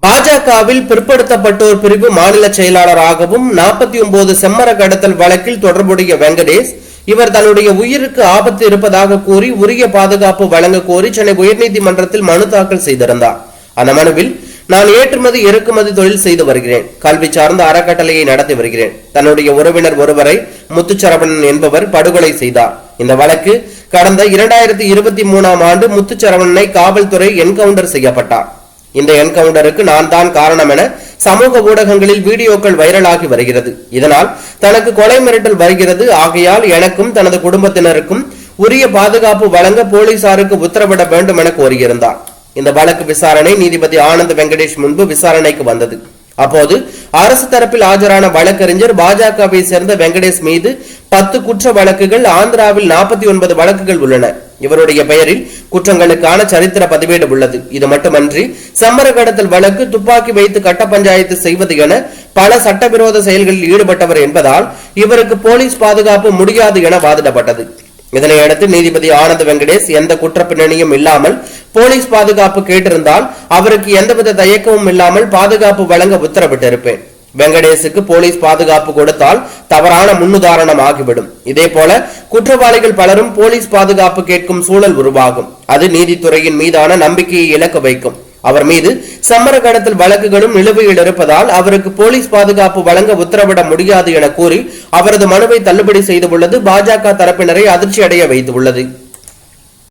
பாஜகவில் பிற்படுத்தப்பட்டோர் பிரிவு மாநில செயலாளராகவும் 49 செம்மர கடத்தல் வழக்கில் தொடர்புடைய வெங்கடேஷ் இவர் தன்னுடைய உயிருக்கு ஆபத்து இருப்பதாக கூறி உரிய பாதுகாப்பு வழங்க கோரி சென்னை உயர்நீதிமன்றத்தில் மனு தாக்கல் செய்திருந்தார். அந்த மனுவில் நான் ஏற்றுமதி இறக்குமதி தொழில் செய்து வருகிறேன், கல்வி சார்ந்த அறக்கட்டளையை நடத்தி வருகிறேன். தன்னுடைய உறவினர் ஒருவரை முத்துச்சரவணன் என்பவர் படுகொலை செய்தார். இந்த வழக்கு கடந்த 2023 ஆண்டு முத்துச்சரவணனை காவல்துறை என்கவுண்டர் செய்யப்பட்டார். இந்த என்கவுண்டருக்கு நான் தான் காரணம் என சமூக ஊடகங்களில் வீடியோக்கள் வைரலாகி வருகிறது. இதனால் தனக்கு கொலை மிரட்டல் வருகிறது, ஆகையால் எனக்கும் தனது குடும்பத்தினருக்கும் உரிய பாதுகாப்பு வழங்க போலீசாருக்கு உத்தரவிட வேண்டும் என கோரியிருந்தார். இந்த வழக்கு விசாரணை நீதிபதி ஆனந்த் வெங்கடேஷ் முன்பு விசாரணைக்கு வந்தது. அப்போது அரசு தரப்பில் ஆஜரான வழக்கறிஞர் பாஜகவை சேர்ந்த வெங்கடேஷ் மீது 10 குற்ற வழக்குகள், ஆந்திராவில் 49 வழக்குகள் உள்ளன. இவருடைய பெயரில் குற்றங்களுக்கான சரித்திர பதிவேடு உள்ளது. இது மட்டுமன்றி சம்மர கடத்தல் வழக்கு, துப்பாக்கி வைத்து கட்ட பஞ்சாயத்து செய்வது என பல சட்டவிரோத செயல்களில் ஈடுபட்டவர் என்பதால் இவருக்கு போலீஸ் பாதுகாப்பு முடியாது என வாதிடப்பட்டது. இதனையடுத்து நீதிபதி ஆனந்த் வெங்கடேஷ் எந்த குற்ற பின்னணியும் இல்லாமல் போலீஸ் பாதுகாப்பு கேட்டிருந்தால் அவருக்கு எந்தவித தயக்கமும் இல்லாமல் பாதுகாப்பு வழங்க உத்தரவிட்டிருப்பேன். வெங்கடேஷுக்கு போலீஸ் பாதுகாப்பு கொடுத்தால் தவறான முன்னுதாரணம் ஆகிவிடும். இதே போல குற்றவாளிகள் பலரும் போலீஸ் பாதுகாப்பு கேட்கும் சூழல் உருவாகும். அது நீதித்துறையின் மீதான நம்பிக்கையை இழக்க வைக்கும். அவர் மீது சம்மர கடத்தல் வழக்குகளும் நிலுவையில் இருப்பதால் அவருக்கு போலீஸ் பாதுகாப்பு வழங்க உத்தரவிட முடியாது என கூறி அவரது மனுவை தள்ளுபடி செய்துள்ளது பாஜக தரப்பினரை அதிர்ச்சி அடைய வைத்துள்ளது.